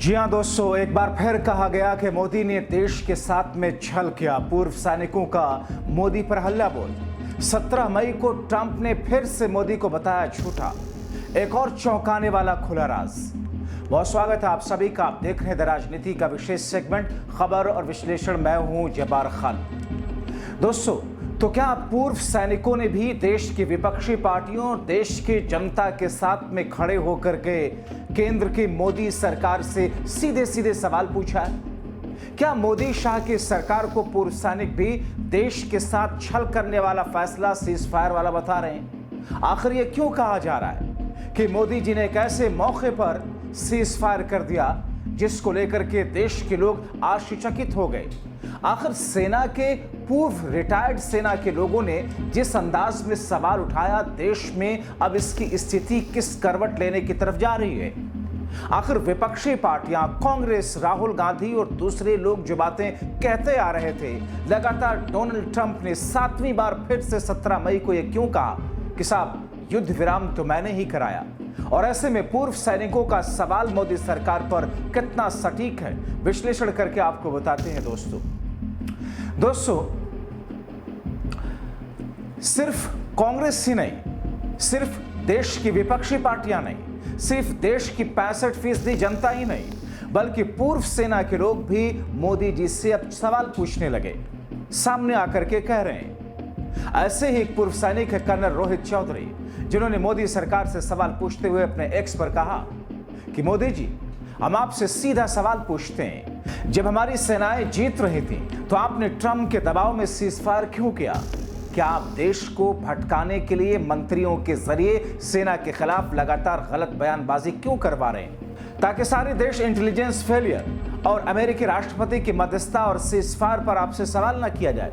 जी हां दोस्तों, एक बार फिर कहा गया कि मोदी ने देश के साथ में छल किया। पूर्व सैनिकों का मोदी पर हल्ला बोल। 17 मई को ट्रंप ने फिर से मोदी को बताया झूठा। एक और चौंकाने वाला खुला राज। बहुत स्वागत है आप सभी का। आप देख रहे हैं द राजनीति का विशेष सेगमेंट खबर और विश्लेषण। मैं हूं जब्बार खान। दोस्तों, तो क्या पूर्व सैनिकों ने भी देश की विपक्षी पार्टियों, देश की जनता के साथ में खड़े होकर के केंद्र की मोदी सरकार से सीधे सीधे सवाल पूछा है? क्या मोदी शाह की सरकार को पूर्व सैनिक भी देश के साथ छल करने वाला फैसला सीज फायर वाला बता रहे हैं? आखिर ये क्यों कहा जा रहा है कि मोदी जी ने एक ऐसे मौके पर सीज फायर कर दिया जिसको लेकर के देश के लोग आश्चर्यचकित हो गए? आखिर सेना के पूर्व रिटायर्ड सेना के लोगों ने जिस अंदाज में सवाल उठाया, देश में अब इसकी स्थिति किस करवट लेने की तरफ जा रही है? आखिर विपक्षी पार्टियां, कांग्रेस, राहुल गांधी और दूसरे लोग जो बातें कहते आ रहे थे, लगातार डोनाल्ड ट्रंप ने 7वीं बार फिर से 17 मई को यह क्यों कहा कि साहब युद्ध विराम तो मैंने ही कराया? और ऐसे में पूर्व सैनिकों का सवाल मोदी सरकार पर कितना सटीक है, विश्लेषण करके आपको बताते हैं दोस्तों, सिर्फ कांग्रेस ही नहीं, सिर्फ देश की विपक्षी पार्टियां नहीं, सिर्फ देश की 65% जनता ही नहीं, बल्कि पूर्व सेना के लोग भी मोदी जी से अब सवाल पूछने लगे। सामने आकर के कह रहे हैं। ऐसे ही एक पूर्व सैनिक है कर्नल रोहित चौधरी, जिन्होंने मोदी सरकार से सवाल पूछते हुए अपने एक्स पर कहा कि मोदी जी, हम आपसे सीधा सवाल पूछते हैं, जब हमारी सेनाएं जीत रही थी तो आपने ट्रंप के दबाव में सीज फायर क्यों किया? क्या आप देश को भटकाने के लिए मंत्रियों के जरिए सेना के खिलाफ लगातार गलत बयानबाजी क्यों करवा रहे हैं, ताकि सारे देश इंटेलिजेंस फेलियर और अमेरिकी राष्ट्रपति की मध्यस्थता और सीज फायर पर आपसे सवाल न किया जाए?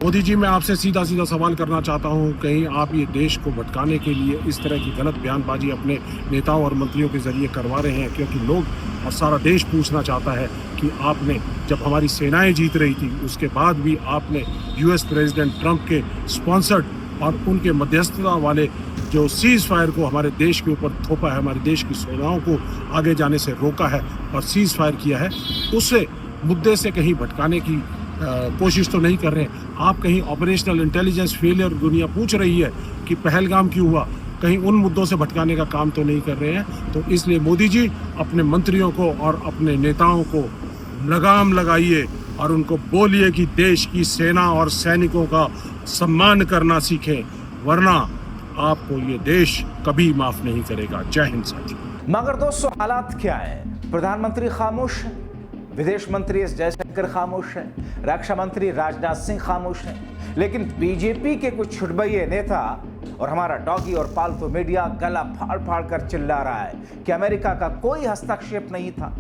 मोदी जी, मैं आपसे सीधा सीधा सवाल करना चाहता हूं, कहीं आप ये देश को भटकाने के लिए इस तरह की गलत बयानबाजी अपने नेताओं और मंत्रियों के जरिए करवा रहे हैं? क्योंकि लोग और सारा देश पूछना चाहता है कि आपने जब हमारी सेनाएं जीत रही थी उसके बाद भी आपने यूएस प्रेसिडेंट ट्रंप के स्पॉन्सर्ड और उनके मध्यस्थता वाले जो सीज फायर को हमारे देश के ऊपर थोपा है, हमारे देश की सेनाओं को आगे जाने से रोका है और सीज फायर किया है, उससे मुद्दे से कहीं भटकाने की कोशिश तो नहीं कर रहे हैं आप? कहीं ऑपरेशनल इंटेलिजेंस फेलियर दुनिया पूछ रही है कि पहलगाम क्यों हुआ, कहीं उन मुद्दों से भटकाने का काम तो नहीं कर रहे हैं? तो इसलिए मोदी जी अपने मंत्रियों को और अपने नेताओं को लगाम लगाइए और उनको बोलिए कि देश की सेना और सैनिकों का सम्मान करना सीखें, वरना आपको ये देश कभी माफ नहीं करेगा। जय हिंद साथियों। मगर दोस्तों, हालात क्या है? प्रधानमंत्री खामोश है, विदेश मंत्री एस जयशंकर खामोश है, रक्षा मंत्री राजनाथ सिंह खामोश है, लेकिन बीजेपी के कुछ छुटभइये नेता और हमारा डॉगी और पालतू मीडिया गला फाड़ फाड़ कर चिल्ला रहा है कि अमेरिका का कोई हस्तक्षेप नहीं था।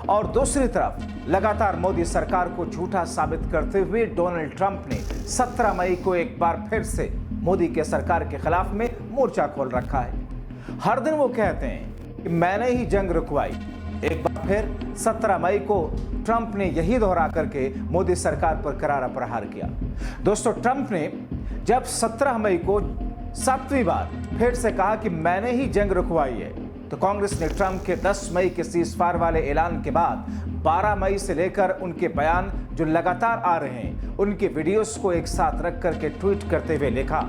और दूसरी तरफ लगातार मोदी सरकार को झूठा साबित करते हुए डोनाल्ड ट्रंप ने 17 मई को एक बार फिर से मोदी के सरकार के खिलाफ में मोर्चा खोल रखा है। हर दिन वो कहते हैं कि मैंने ही जंग रुकवाई। एक बार फिर 17 मई को ट्रंप ने यही दोहरा करके मोदी सरकार पर करारा प्रहार किया। दोस्तों, ट्रंप ने जब 17 मई को 7वीं बार फिर से कहा कि मैंने ही जंग रुकवाई है, तो कांग्रेस ने ट्रंप के 10 मई के सीज फायर वाले ऐलान के बाद 12 मई से लेकर उनके बयान जो लगातार आ रहे हैं, उनके वीडियोस को एक साथ रख करके ट्वीट करते हुए लिखा,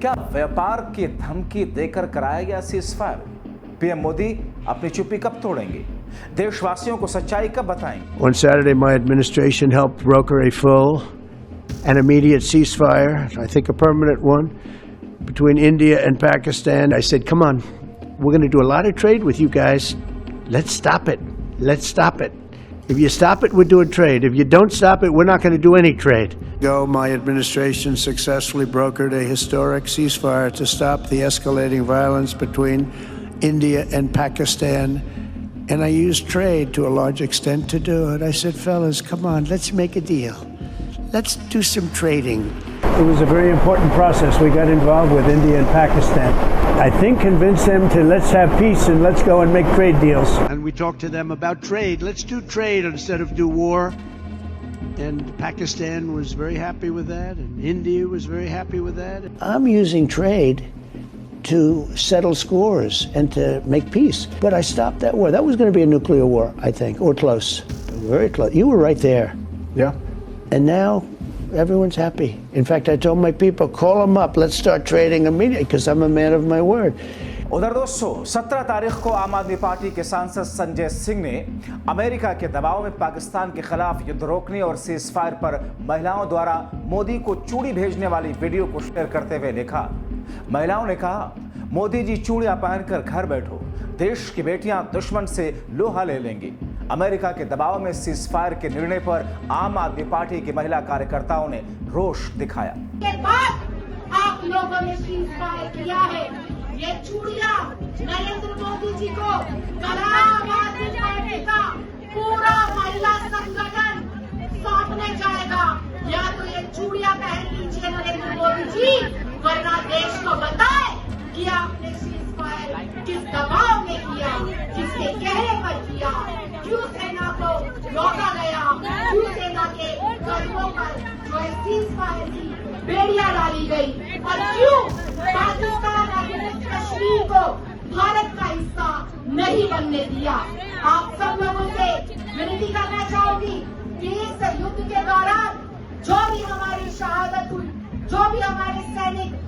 क्या व्यापार की धमकी देकर कराया गया सीज फायर? पीएम मोदी अपनी चुप्पी कब तोड़ेंगे? देशवासियों को सच्चाई कब बताएंगे? On Saturday, my administration helped broker a full and immediate ceasefire, I think a permanent one, between India and Pakistan. I said, come on, we're going to do a lot of trade with you guys. Let's stop it. Let's stop it. If you stop it, we're doing trade. If you don't stop it, we're not going to do any trade. My administration successfully brokered a historic ceasefire to stop the escalating violence between India and Pakistan. And I used trade to a large extent to do it. I said, fellas, come on, let's make a deal. Let's do some trading. It was a very important process. We got involved with India and Pakistan. I think convinced them to let's have peace and let's go and make trade deals. And we talked to them about trade. Let's do trade instead of do war. And Pakistan was very happy with that, and India was very happy with that. I'm using trade to settle scores and to make peace. But I stopped that war. That was going to be a nuclear war, I think, or close. Very close. You were right there. Yeah. And now everyone's happy. In fact, I told my people, call them up. Let's start trading immediately because I'm a man of my word. उधर दोस्तों 17 तारीख को आम आदमी party के सांसद संजय सिंह ने America के दबाव में पाकिस्तान के खिलाफ युद्ध रोकने और सीजफायर पर महिलाओं द्वारा मोदी को चूड़ी भेजने वाली वीडियो को शेयर करते हुए लिखा। महिलाओं ने कहा, मोदी जी चूड़ियां पहनकर घर बैठो, देश की बेटियां दुश्मन से लोहा ले लेंगी। अमेरिका के दबाव में सीजफायर के निर्णय पर आम आदमी पार्टी की महिला कार्यकर्ताओं ने रोष दिखाया। के बाद आप लोगों ने सीजफायर किया है, ये चूड़ियां नरेंद्र मोदी जी को आम आदमी पार्टी का पूरा महिला संगठन सौंपने जाएगा। या तो ये चूड़ियां पहन लीजिए नरेंद्र मोदी जी, वरना देश को बताए कि आपने सीजफायर किस दबाव में किया, किसके कहने पर किया, क्यों सेना को रोका गया, क्यों सेना के कर्मों पर जो है सीजफायर की बेड़ियां डाली गई, और क्यों पाकिस्तान अधिकृत कश्मीर को भारत का हिस्सा नहीं बनने दिया। आप सब लोगों से विनती करना चाहूंगी कि इस युद्ध के दौरान जो भी हमारी शहादत हुई, जो भी हमारे सैनिक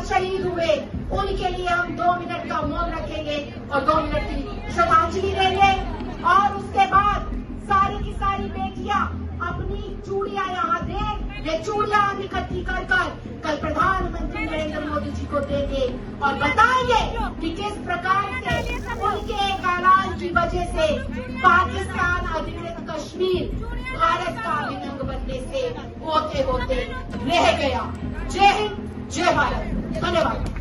शहीद हुए, उनके लिए हम 2 मिनट का मौन रखेंगे और 2 मिनट की श्रद्धांजलि देंगे। और उसके बाद सारी की सारी बेटियां अपनी चूड़ियां यहाँ दें। ये चूड़ियां हम इकट्ठी कर कल प्रधानमंत्री नरेंद्र मोदी जी को देंगे और बताएंगे कि किस प्रकार से उनके एक ऐलान की वजह से पाकिस्तान अधिकृत कश्मीर भारत का अभिन्न अंग बनने से होते होते रह गया। जय हिंद, जय भारत, धन्यवाद।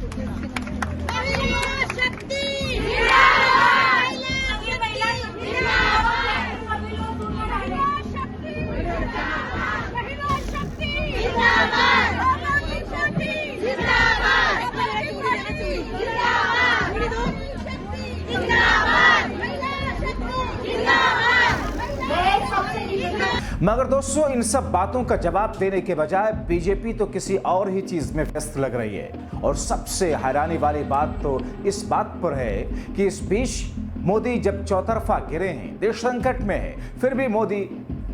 मगर दोस्तों, इन सब बातों का जवाब देने के बजाय बीजेपी तो किसी और ही चीज में व्यस्त लग रही है। और सबसे हैरानी वाली बात तो इस बात पर है कि इस बीच मोदी जब चौतरफा गिरे हैं, देश संकट में है, फिर भी मोदी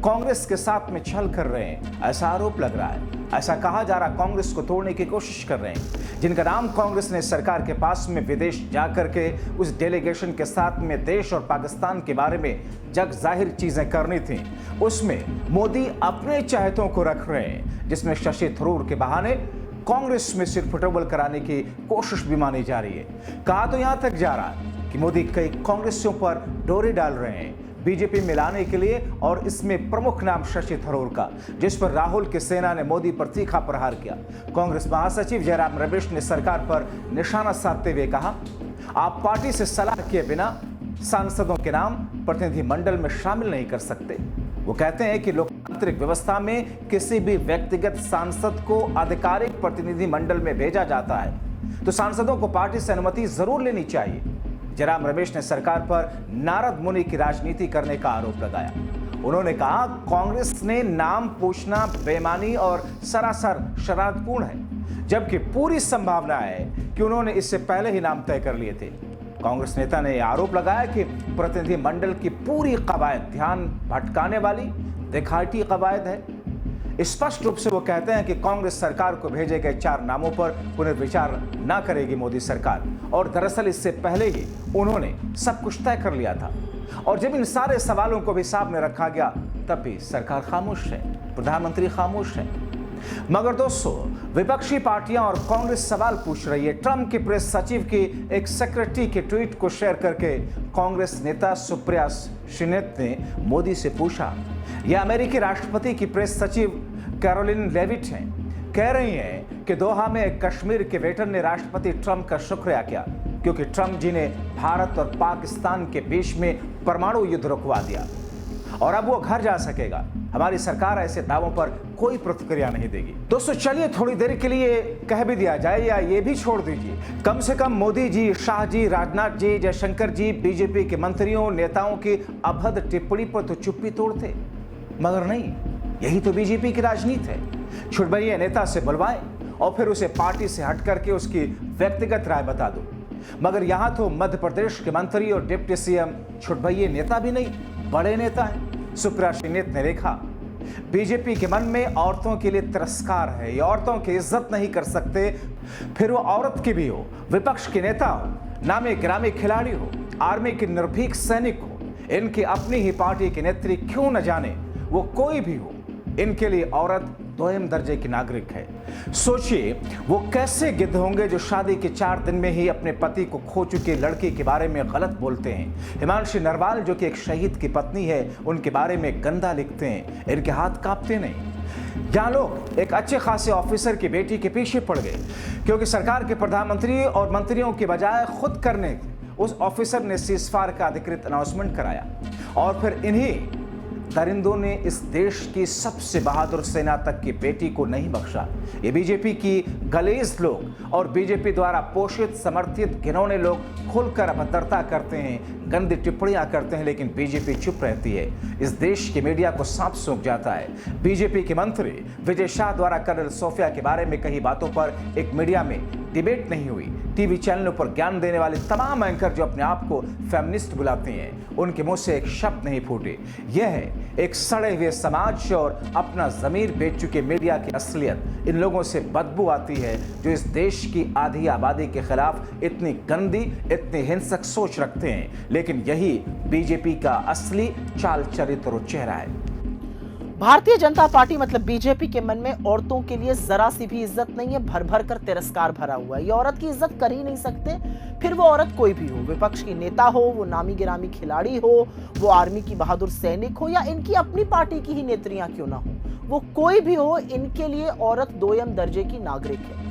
कांग्रेस के साथ में छल कर रहे हैं, ऐसा आरोप लग रहा है। ऐसा कहा जा रहा कांग्रेस को तोड़ने की कोशिश कर रहे हैं। जिनका नाम कांग्रेस ने सरकार के पास में विदेश जाकर के उस डेलीगेशन के साथ में देश और पाकिस्तान के बारे में जग जाहिर चीजें करनी थी, उसमें मोदी अपने चाहतों को रख रहे हैं, जिसमें शशि थरूर के बहाने कांग्रेस में सिर फुटबॉल कराने की कोशिश भी मानी जा रही है। कहा तो यहां तक जा रहा है कि मोदी कई कांग्रेसियों पर डोरे डाल रहे हैं बीजेपी मिलाने के लिए, और इसमें प्रमुख नाम शशि थरूर का, जिस पर राहुल की सेना ने मोदी पर तीखा प्रहार किया। कांग्रेस महासचिव जयराम रमेश ने सरकार पर निशाना साधते हुए कहा, आप पार्टी से सलाह किए बिना सांसदों के नाम प्रतिनिधिमंडल में शामिल नहीं कर सकते। वो कहते हैं कि लोकतांत्रिक व्यवस्था में किसी भी व्यक्तिगत सांसद को आधिकारिक प्रतिनिधिमंडल में भेजा जाता है तो सांसदों को पार्टी से अनुमति जरूर लेनी चाहिए। जयराम रमेश ने सरकार पर नारद मुनि की राजनीति करने का आरोप लगाया। उन्होंने कहा, कांग्रेस ने नाम पूछना बेईमानी और सरासर शरारतपूर्ण है, जबकि पूरी संभावना है कि उन्होंने इससे पहले ही नाम तय कर लिए थे। कांग्रेस नेता ने आरोप लगाया कि प्रतिनिधिमंडल की पूरी कवायद ध्यान भटकाने वाली दिखावटी कवायद है। स्पष्ट रूप से वो कहते हैं कि कांग्रेस सरकार को भेजे गए 4 नामों पर पुनर्विचार न करेगी मोदी सरकार, और दरअसल इससे पहले ही उन्होंने सब कुछ तय कर लिया था। और जब इन सारे सवालों को भी सामने रखा गया, तब भी सरकार खामोश है, प्रधानमंत्री खामोश है। मगर दोस्तों, विपक्षी पार्टियां और कांग्रेस सवाल पूछ रही है। ट्रंप के प्रेस सचिव की एक सेक्रेटरी के ट्वीट को शेयर करके कांग्रेस नेता सुप्रिया श्रीनेत ने मोदी से पूछा, यह अमेरिकी राष्ट्रपति की प्रेस सचिव कैरोलिन लेविट हैं, कह रही हैं कि दोहा में कश्मीर के वेटर ने राष्ट्रपति ट्रंप का शुक्रिया किया क्योंकि ट्रंप जी ने भारत और पाकिस्तान के बीच में परमाणु युद्ध रुकवा दिया और अब वो घर जा सकेगा। हमारी सरकार ऐसे दावों पर कोई प्रतिक्रिया नहीं देगी। दोस्तों, चलिए थोड़ी देर के लिए कह भी दिया जाए या ये भी छोड़ दीजिए, कम से कम मोदी जी, शाह जी, राजनाथ जी, जयशंकर जी, बीजेपी के मंत्रियों नेताओं की अभद्र टिप्पणी पर तो चुप्पी तोड़ते, मगर नहीं, यही तो बीजेपी की राजनीति है। छुटभैया नेता से बुलवाएं और फिर उसे पार्टी से हट करके उसकी व्यक्तिगत राय बता दूं। मगर यहां तो मध्य प्रदेश के मंत्री और डिप्टी सीएम छुटभइये नेता भी नहीं, बड़े नेता हैं। सुप्रिया श्रीनेत ने लिखा, बीजेपी के मन में औरतों के लिए तिरस्कार है, ये औरतों की इज्जत नहीं कर सकते, फिर वो औरत की भी हो, विपक्ष के नेता हो, नामी गिरामी खिलाड़ी हो, आर्मी के निर्भीक सैनिक हो, इनकी अपनी ही पार्टी के नेत्री क्यों न जाने, वो कोई भी हो, इनके लिए औरत दोयम दर्जे की नागरिक है। सोचिए वो कैसे गिद्ध होंगे जो शादी के 4 दिन में ही अपने पति को खो चुकी लड़की के बारे में गलत बोलते हैं। हिमांशी नरवाल जो कि एक शहीद की पत्नी है, उनके बारे में गंदा लिखते हैं, इनके हाथ कांपते नहीं। यहाँ लोग एक अच्छे खासे ऑफिसर की बेटी के पीछे पड़ गए क्योंकि सरकार के प्रधानमंत्री और मंत्रियों के बजाय खुद करने उस ऑफिसर ने सीजफायर का अधिकृत अनाउंसमेंट कराया और फिर इन्हीं दरिंदों ने इस देश की सबसे बहादुर सेना तक की बेटी को नहीं बख्शा। ये बीजेपी की गलीज लोग और बीजेपी द्वारा पोषित समर्थित घिनौने लोग खुलकर अभद्रता करते हैं, गंदी टिप्पणियां करते हैं, लेकिन बीजेपी चुप रहती है। इस देश की मीडिया को सांप सूंघ जाता है। बीजेपी के मंत्री विजय शाह द्वारा कर्नल सोफिया के बारे में कही बातों पर एक मीडिया में डिबेट नहीं हुई। टीवी चैनलों पर ज्ञान देने वाले तमाम एंकर जो अपने आप को फेमिनिस्ट बुलाते हैं, उनके मुंह से एक शब्द नहीं फूटे। यह है एक सड़े हुए समाज और अपना जमीर बेच चुके मीडिया की असलियत। इन लोगों से बदबू आती है जो इस देश की आधी आबादी के खिलाफ इतनी गंदी, इतनी हिंसक सोच रखते हैं, लेकिन यही बीजेपी का असली चाल चरित्र और चेहरा है। भारतीय जनता पार्टी मतलब बीजेपी के मन में औरतों के लिए जरा सी भी इज्जत नहीं है, भर भर कर तिरस्कार भरा हुआ है। ये औरत की इज्जत कर ही नहीं सकते, फिर वो औरत कोई भी हो, विपक्ष की नेता हो, वो नामी गिरामी खिलाड़ी हो, वो आर्मी की बहादुर सैनिक हो या इनकी अपनी पार्टी की ही नेत्रियां क्यों ना हो, वो कोई भी हो, इनके लिए औरत दोयम दर्जे की नागरिक है।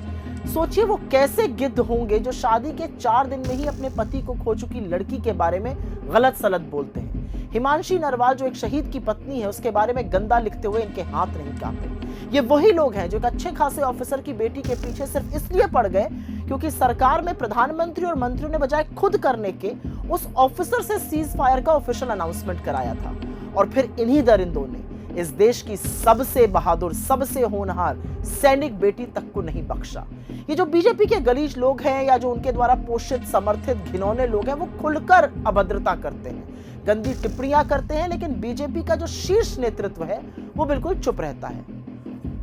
सोचिए वो कैसे गिद्ध होंगे जो शादी के 4 दिन में ही अपने पति को खो चुकी लड़की के बारे में गलत सलत बोलते हैं। हिमांशी नरवाल जो एक शहीद की पत्नी है, उसके बारे में गंदा लिखते हुए इनके हाथ नहीं कांपे। ये वही लोग हैं जो एक अच्छे खासे ऑफिसर की बेटी के पीछे सिर्फ इसलिए पड़ गए क्योंकि सरकार में प्रधानमंत्री और मंत्रियों ने बजाय खुद करने के उस ऑफिसर से सीज फायर का ऑफिशियल अनाउंसमेंट कराया था। और फिर इन्हीं दरिंदों ने इस देश की सबसे बहादुर, सबसे होनहार सैनिक बेटी तक को नहीं बख्शा। ये जो बीजेपी के गलीज लोग हैं या जो उनके द्वारा पोषित समर्थित घिनौने लोग हैं, वो खुलकर अभद्रता करते हैं, गंदी टिप्पणियां करते हैं, लेकिन बीजेपी का जो शीर्ष नेतृत्व है वो बिल्कुल चुप रहता है।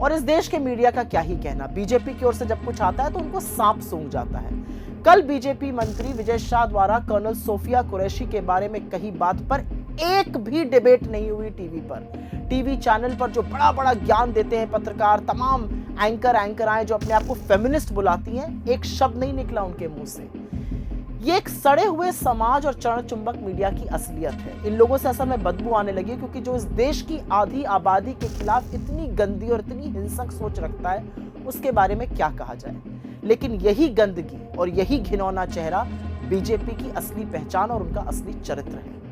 और इस देश के मीडिया का क्या ही कहना, बीजेपी की ओर से जब कुछ आता है तो उनको सांप सूंघ जाता है। कल बीजेपी मंत्री विजय शाह द्वारा कर्नल सोफिया कुरैशी के बारे में कही बात पर एक भी डिबेट नहीं हुई टीवी पर। टीवी चैनल पर जो बड़ा बड़ा ज्ञान देते हैं पत्रकार, तमाम एंकर आए जो अपने आप को फेमिनिस्ट बुलाती हैं, एक शब्द नहीं निकला उनके मुंह से। ये एक सड़े हुए समाज और चरण चुंबक मीडिया की असलियत है। इन लोगों से असल में बदबू आने लगी क्योंकि जो इस देश की आधी आबादी के खिलाफ इतनी गंदी और इतनी हिंसक सोच रखता है, उसके बारे में क्या कहा जाए। लेकिन यही गंदगी और यही घिनौना चेहरा बीजेपी की असली पहचान और उनका असली चरित्र है।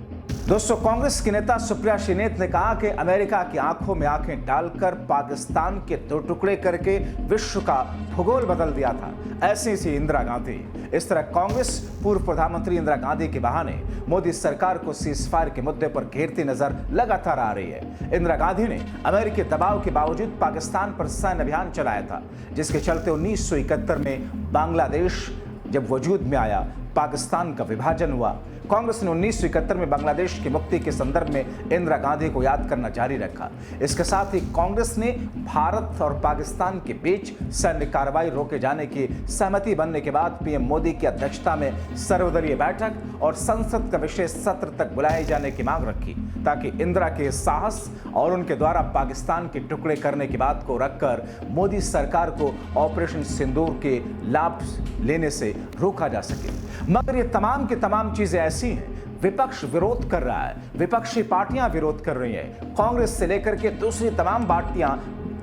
दोस्तों, कांग्रेस की नेता सुप्रिया श्रीनेत ने कहा कि अमेरिका की आंखों में आंखें डालकर पाकिस्तान के 2 टुकड़े करके विश्व का भूगोल बदल दिया था। ऐसी थी इंदिरा गांधी। इस तरह कांग्रेस पूर्व प्रधानमंत्री इंदिरा गांधी के बहाने मोदी सरकार को सीजफायर के मुद्दे पर घेरती नजर लगातार आ रही है। इंदिरा गांधी ने अमेरिकी दबाव के बावजूद पाकिस्तान पर सैन्य अभियान चलाया था, जिसके चलते 1971 में बांग्लादेश जब वजूद में आया, पाकिस्तान का विभाजन हुआ। कांग्रेस ने 1971 में बांग्लादेश की मुक्ति के संदर्भ में इंदिरा गांधी को याद करना जारी रखा। इसके साथ ही कांग्रेस ने भारत और पाकिस्तान के बीच सैन्य कार्रवाई रोके जाने की सहमति बनने के बाद पीएम मोदी की अध्यक्षता में सर्वदलीय बैठक और संसद का विशेष सत्र तक बुलाए जाने की मांग रखी, ताकि इंदिरा के साहस और उनके द्वारा पाकिस्तान के टुकड़े करने की बात को रखकर मोदी सरकार को ऑपरेशन सिंदूर के लाभ लेने से रोका जा सके। मगर ये तमाम की तमाम चीजें ऐसी हैं, विपक्ष विरोध कर रहा है, विपक्षी पार्टियां विरोध कर रही हैं, कांग्रेस से लेकर के दूसरी तमाम पार्टियां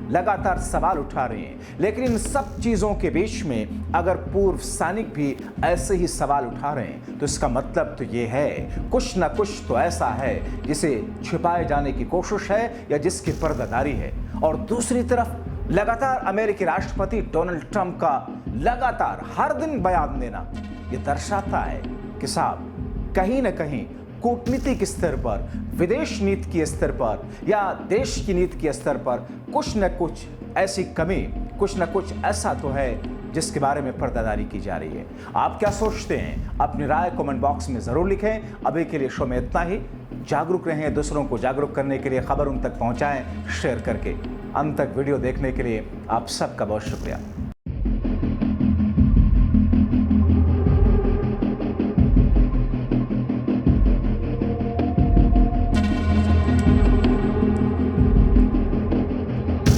लगातार सवाल उठा रही हैं। लेकिन इन सब चीजों के बीच में अगर पूर्व सैनिक भी ऐसे ही सवाल उठा रहे हैं, तो इसका मतलब तो ये है कुछ ना कुछ तो ऐसा है जिसे छिपाए जाने की कोशिश है या जिसकी पर्दादारी है। और दूसरी तरफ लगातार अमेरिकी राष्ट्रपति डोनाल्ड ट्रंप का लगातार हर दिन बयान देना, ये दर्शाता है कि साहब कहीं ना कहीं कूटनीतिक स्तर पर, विदेश नीति के स्तर पर या देश की नीति के स्तर पर कुछ न कुछ ऐसी कमी कुछ न कुछ ऐसा तो है जिसके बारे में पर्दादारी की जा रही है। आप क्या सोचते हैं? अपनी राय कमेंट बॉक्स में जरूर लिखें। अभी के लिए शो में इतना ही। जागरूक रहें, दूसरों को जागरूक करने के लिए खबर उन तक पहुंचाएं शेयर करके। अंत तक वीडियो देखने के लिए आप सबका बहुत शुक्रिया।